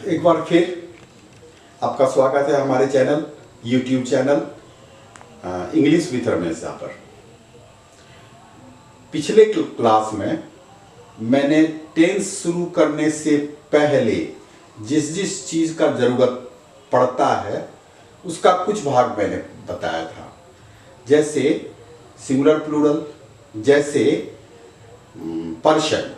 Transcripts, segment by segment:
एक बार फिर आपका स्वागत है हमारे channel YouTube channel English with Ramesh Jha पर। पिछले क्लास में मैंने टेंस शुरू करने से पहले जिस जिस चीज़ का ज़रूरत पड़ता है उसका कुछ भाग मैंने बताया था, जैसे सिंगुलर प्लूरल, जैसे person,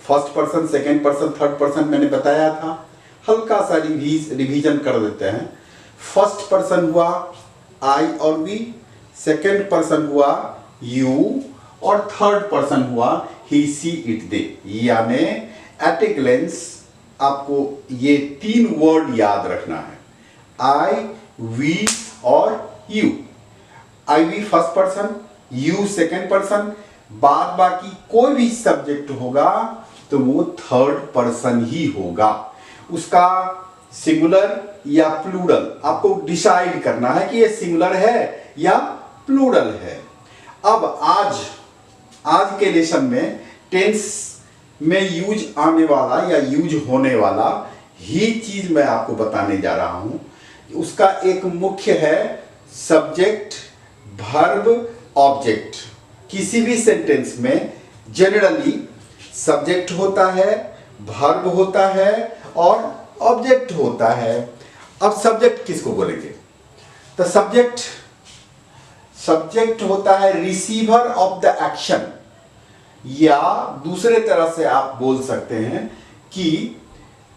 first person, second person, third person मैंने बताया था। हल्का सा रिवीजन कर देते हैं। फर्स्ट पर्सन हुआ आई और वी, सेकेंड पर्सन हुआ यू और थर्ड पर्सन हुआ ही सी इट दे। यानी एट ए ग्लेंस आपको ये तीन वर्ड याद रखना है, आई, वी और you. I we first person, you second person, बाद बाकी कोई भी सब्जेक्ट होगा तो वो थर्ड पर्सन ही होगा। उसका सिंगुलर या प्लूरल आपको डिसाइड करना है कि ये सिंगुलर है या प्लूरल है। अब आज के लेसन में टेंस में यूज आने वाला या यूज होने वाला ही चीज मैं आपको बताने जा रहा हूं। उसका एक मुख्य है सब्जेक्ट, वर्ब, ऑब्जेक्ट। किसी भी सेंटेंस में जनरली सब्जेक्ट होता है, वर्ब होता है और ऑब्जेक्ट होता है। अब सब्जेक्ट किसको बोलेंगे? तो सब्जेक्ट होता है रिसीवर ऑफ द एक्शन, या दूसरे तरह से आप बोल सकते हैं कि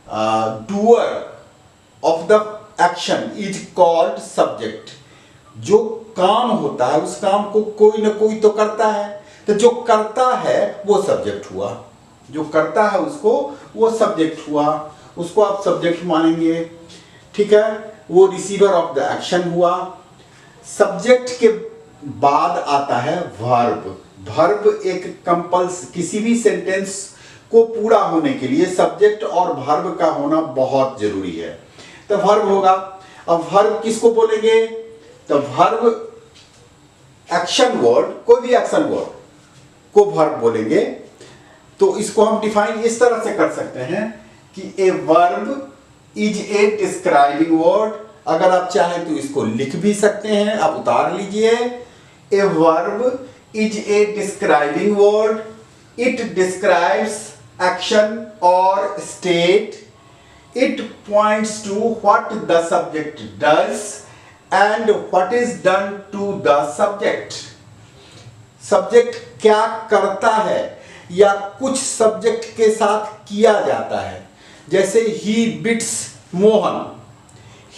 doer of the action is called subject. जो काम होता है उस काम को कोई ना कोई तो करता है, तो जो करता है वो सब्जेक्ट हुआ। जो करता है उसको वो सब्जेक्ट हुआ, उसको आप सब्जेक्ट मानेंगे, ठीक है। वो रिसीवर ऑफ द एक्शन हुआ। सब्जेक्ट के बाद आता है वर्ब। वर्ब एक कंपल्स, किसी भी सेंटेंस को पूरा होने के लिए सब्जेक्ट और वर्ब का होना बहुत जरूरी है। तो वर्ब होगा। अब वर्ब किसको बोलेंगे? तो वर्ब एक्शन वर्ड, कोई भी एक्शन वर्ड को वर्ब बोलेंगे। तो इसको हम डिफाइन इस तरह से कर सकते हैं कि a verb is a describing word. अगर आप चाहें तो इसको लिख भी सकते हैं, आप उतार लीजिए। A verb is a describing word. It describes action or state. It points to what the subject does and what is done to the subject. Subject क्या करता है या कुछ सब्जेक्ट के साथ किया जाता है। जैसे he beats Mohan,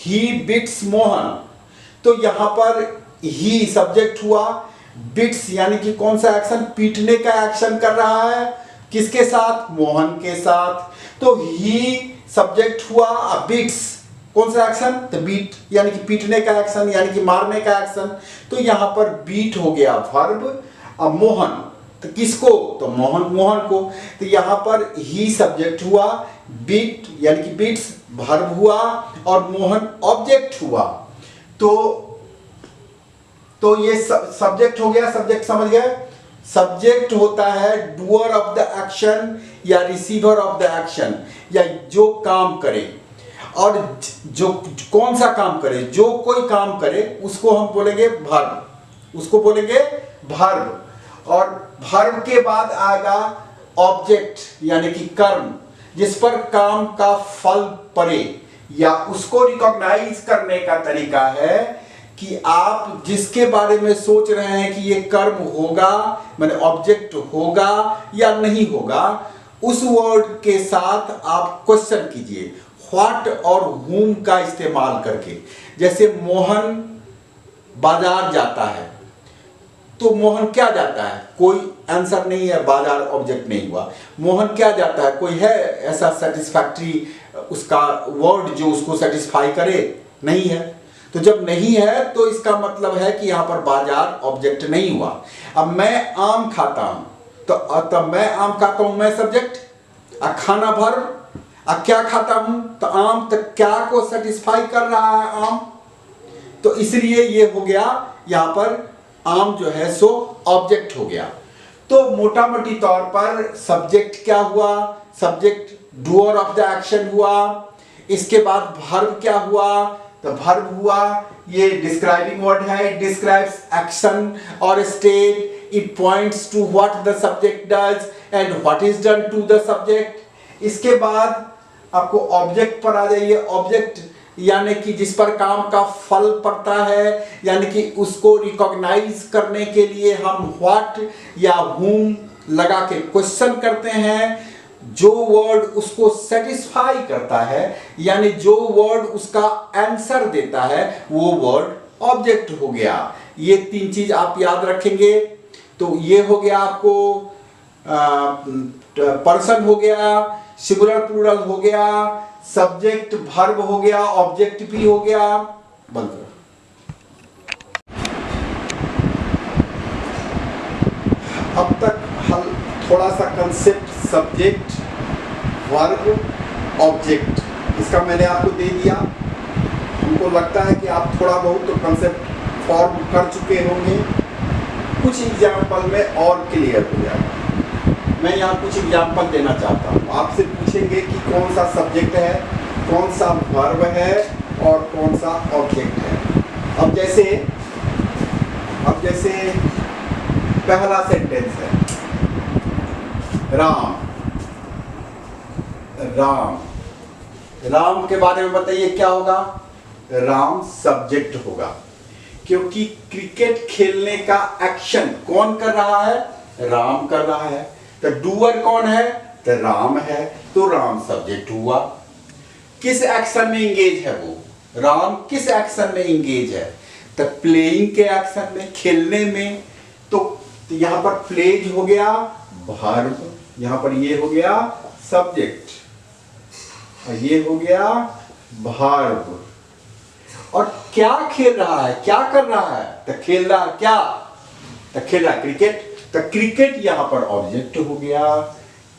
he beats Mohan, तो यहां पर he सब्जेक्ट हुआ, बिट्स यानी कि कौन सा एक्शन? पीटने का एक्शन कर रहा है। किसके साथ? मोहन के साथ। तो ही सब्जेक्ट हुआ, बिट्स कौन सा एक्शन? तो बीट यानी कि पीटने का एक्शन, यानी कि मारने का एक्शन। तो यहां पर बीट हो गया वर्ब। अब मोहन, तो किसको? तो मोहन को। तो यहां पर ही सब्जेक्ट हुआ, बीट यानी कि बीट्स वर्ब हुआ और मोहन ऑब्जेक्ट हुआ। तो ये सब्जेक्ट हो गया। सब्जेक्ट समझ गए? सब्जेक्ट होता है डूअर ऑफ द एक्शन या रिसीवर ऑफ द एक्शन, या जो काम करे। और जो कौन सा काम करे? जो कोई काम करे उसको हम बोलेंगे वर्ब, उसको बोलेंगे वर्ब। और वर्ब के बाद आएगा ऑब्जेक्ट यानी कि कर्म, जिस पर काम का फल पड़े, या उसको रिकॉग्नाइज करने का तरीका है कि आप जिसके बारे में सोच रहे हैं कि ये कर्म होगा, माने ऑब्जेक्ट होगा या नहीं होगा, उस वर्ड के साथ आप क्वेश्चन कीजिए व्हाट और whom का इस्तेमाल करके। जैसे मोहन बाजार जाता है, तो मोहन क्या जाता है? कोई आंसर नहीं है, बाजार ऑब्जेक्ट नहीं हुआ। मोहन क्या जाता है? कोई है ऐसा सेटिस्फैक्टरी उसका वर्ड जो उसको सेटिस्फाई करे? नहीं है। तो जब नहीं है तो इसका मतलब है कि यहां पर बाजार ऑब्जेक्ट नहीं हुआ। अब मैं आम खाता हूं, तो मैं आम खाता हूं, मैं सब्जेक्ट, खाना वर्ब। क्या खाता हूं? तो आम, तो क्या को सेटिस्फाई कर रहा है? आम। तो इसलिए ये हो गया यहां पर आम जो है सो ऑब्जेक्ट हो गया। तो मोटा मोटी तौर पर सब्जेक्ट क्या हुआ? Subject doer of the action हुआ, इसके बाद वर्ब क्या हुआ, तो वर्ब हुआ ये डिस्क्राइबिंग वर्ड है, इट डिस्क्राइब्स एक्शन और state, it points to what the subject does and what is done to the subject. इसके बाद आपको ऑब्जेक्ट पर आ जाइए। ऑब्जेक्ट यानी कि जिस पर काम का फल पड़ता है, यानी कि उसको रिकॉग्नाइज करने के लिए हम व्हाट या whom लगा के क्वेश्चन करते हैं। जो वर्ड उसको सेटिस्फाई करता है, यानी जो वर्ड उसका आंसर देता है, वो वर्ड ऑब्जेक्ट हो गया। ये तीन चीज आप याद रखेंगे। तो ये हो गया आपको पर्सन हो गया, सिंगुलर प्लूरल हो गया, सब्जेक्ट वर्ब हो गया, ऑब्जेक्ट भी हो गया। बंद करो। अब तक हम थोड़ा सा कंसेप्ट सब्जेक्ट वर्ब ऑब्जेक्ट इसका मैंने आपको दे दिया। हमको लगता है कि आप थोड़ा बहुत तो कंसेप्ट फॉर्म कर चुके होंगे। कुछ एग्जाम्पल में और क्लियर हो जाएगा। मैं यहाँ कुछ एग्जाम्पल देना चाहता हूँ। आपसे पूछेंगे कि कौन सा सब्जेक्ट है, कौन सा वर्ब है और कौन सा ऑब्जेक्ट है। अब जैसे पहला सेंटेंस है राम। राम राम के बारे में बताइए क्या होगा। राम सब्जेक्ट होगा, क्योंकि क्रिकेट खेलने का एक्शन कौन कर रहा है, राम कर रहा है। तो डूअर कौन है, तो राम है, तो राम सब्जेक्ट हुआ। किस एक्शन में इंगेज है वो, राम किस एक्शन में इंगेज है, तो प्लेइंग के एक्शन में, खेलने में। तो यहां पर प्लेज हो गया वर्ब, यहां पर ये हो गया सब्जेक्ट और ये हो गया वर्ब। और क्या खेल रहा है, क्या कर रहा है, तो खेल रहा क्या, तो खेल रहा क्रिकेट। तो क्रिकेट यहां पर ऑब्जेक्ट हो गया,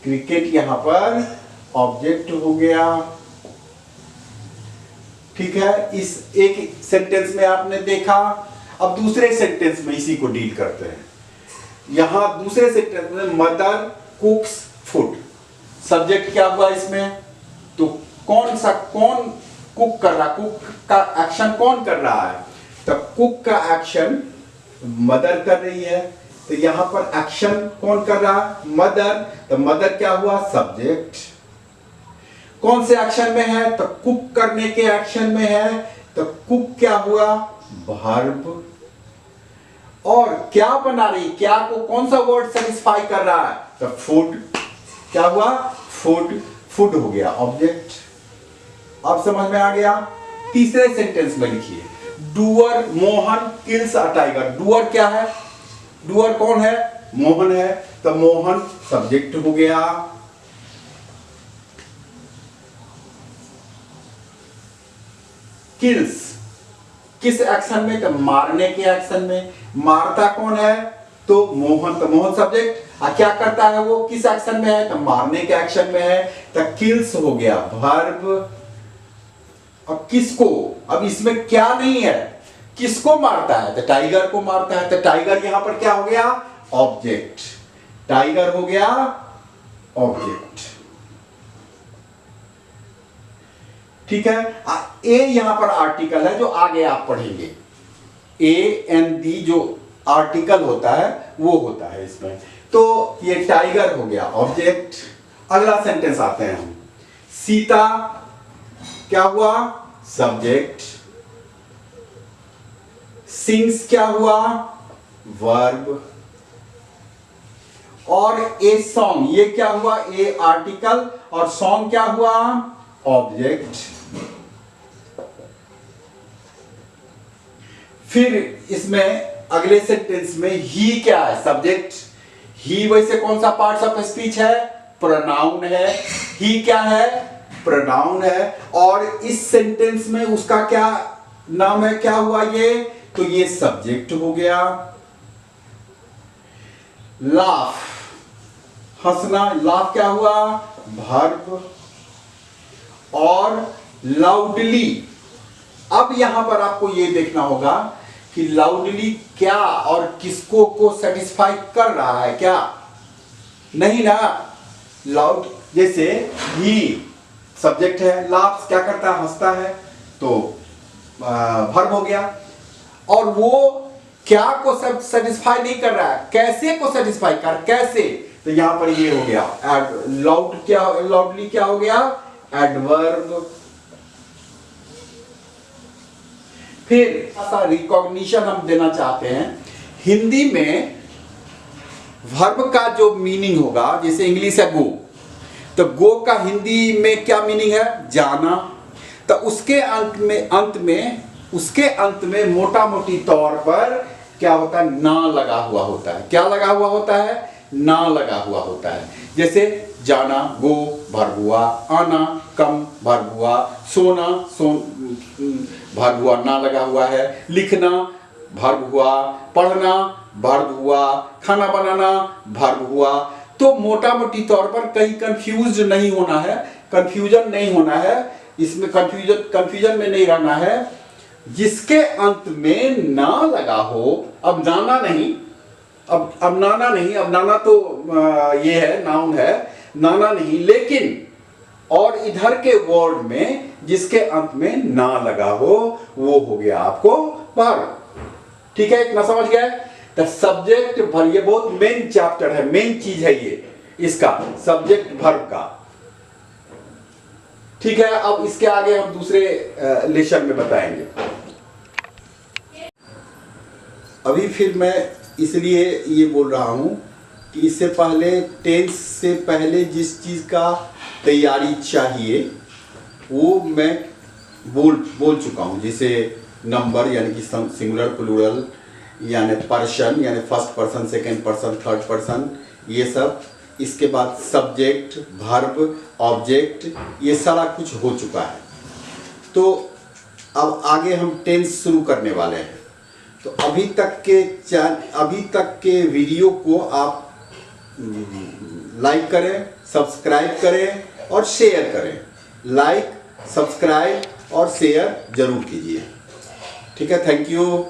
क्रिकेट यहां पर ऑब्जेक्ट हो गया। ठीक है, इस एक सेंटेंस में आपने देखा। अब दूसरे सेंटेंस में इसी को डील करते हैं। यहां दूसरे सेंटेंस में मदर कुक्स फूड, सब्जेक्ट क्या हुआ इसमें, तो कौन कुक कर रहा, कुक का एक्शन कौन कर रहा है, तो कुक का एक्शन मदर कर रही है। तो यहां पर एक्शन कौन कर रहा है, मदर। तो मदर क्या हुआ, सब्जेक्ट। कौन से एक्शन में है, तो कुक करने के एक्शन में है, तो कुक क्या हुआ, वर्ब। और क्या बना रही, क्या को कौन सा वर्ड सेटिस्फाई कर रहा है, तो फूड। क्या हुआ, फूड, फूड हो गया ऑब्जेक्ट। अब समझ में आ गया। तीसरे सेंटेंस में लिखिए doer Mohan kills a tiger. Doer क्या है, डूअर कौन है, मोहन है, तो मोहन सब्जेक्ट हो गया। किल्स किस एक्शन में, तो मारने के एक्शन में। मारता कौन है, तो मोहन, तो मोहन सब्जेक्ट। क्या करता है वो, किस एक्शन में है, तो मारने के एक्शन में है, तो किल्स हो गया वर्ब। अब किसको, अब इसमें क्या नहीं है, किसको मारता है, तो टाइगर को मारता है, तो टाइगर यहां पर क्या हो गया, ऑब्जेक्ट। टाइगर हो गया ऑब्जेक्ट। ठीक है। ए यहां पर आर्टिकल है जो आगे आप पढ़ेंगे। ए एंड दी जो आर्टिकल होता है वो होता है इसमें। तो ये टाइगर हो गया ऑब्जेक्ट। अगला सेंटेंस आते हैं हम। सीता क्या हुआ, सब्जेक्ट। सिंग्स क्या हुआ, वर्ब। और ए सॉन्ग, ये क्या हुआ, ए आर्टिकल और सॉन्ग क्या हुआ, ऑब्जेक्ट। फिर इसमें अगले सेंटेंस में ही क्या है, सब्जेक्ट। ही वैसे कौन सा पार्ट्स ऑफ स्पीच है, प्रोनाउन है। ही क्या है, प्रोनाउन है। और इस सेंटेंस में उसका क्या नाम है, क्या हुआ ये, तो ये सब्जेक्ट हो गया। लाफ, हंसना, लाफ क्या हुआ, वर्ब। और लाउडली, अब यहां पर आपको यह देखना होगा कि लाउडली क्या और किसको को सेटिस्फाई कर रहा है, क्या नहीं ना। लाउड जैसे ही सब्जेक्ट है, लाफ्स क्या करता है, हंसता है, तो वर्ब हो गया। और वो क्या को सेटिस्फाई नहीं कर रहा है, कैसे को सेटिस्फाई कर, कैसे, तो यहां पर ये हो गया लाउडली क्या हो गया, एडवर्ब। फिर ऐसा रिकॉग्निशन हम देना चाहते हैं, हिंदी में वर्ब का जो मीनिंग होगा, जैसे इंग्लिश है गो, तो गो का हिंदी में क्या मीनिंग है, जाना। तो उसके अंत में मोटा मोटी तौर पर क्या होता है, ना लगा हुआ होता है। क्या लगा हुआ होता है, ना लगा हुआ होता है। जैसे जाना गो वर्ब हुआ, आना कम वर्ब हुआ, सोना वर्ब हुआ, ना लगा हुआ है, लिखना वर्ब हुआ, पढ़ना वर्ब हुआ, खाना बनाना वर्ब हुआ। तो मोटा मोटी तौर पर कहीं कंफ्यूज नहीं होना है, कंफ्यूजन नहीं होना है, इसमें कंफ्यूजन में नहीं रहना है। जिसके अंत में ना लगा हो, अब नाना नहीं, अब नाना नहीं, अब नाना तो ये है, नाउन है, नाना नहीं, लेकिन और इधर के वर्ड में जिसके अंत में ना लगा हो, वो हो गया आपको वर्ब। ठीक है, इतना समझ गए। तो सब्जेक्ट वर्ब, ये बहुत मेन चैप्टर है, मेन चीज है ये इसका, सब्जेक्ट वर्ब का। ठीक है, अब इसके आगे हम दूसरे लेसन में बताएंगे। अभी फिर मैं इसलिए ये बोल रहा हूं कि इससे पहले, टेंस से पहले जिस चीज का तैयारी चाहिए वो मैं बोल चुका हूं, जैसे नंबर यानी कि सिंगुलर प्लूरल, यानी पर्सन यानी first person, second person, third person, ये सब। इसके बाद सब्जेक्ट, वर्ब, ऑब्जेक्ट, ये सारा कुछ हो चुका है। तो अब आगे हम टेंस शुरू करने वाले हैं। तो अभी तक के वीडियो को आप लाइक करें, सब्सक्राइब करें और शेयर करें। लाइक, सब्सक्राइब और शेयर जरूर कीजिए। ठीक है, थैंक यू।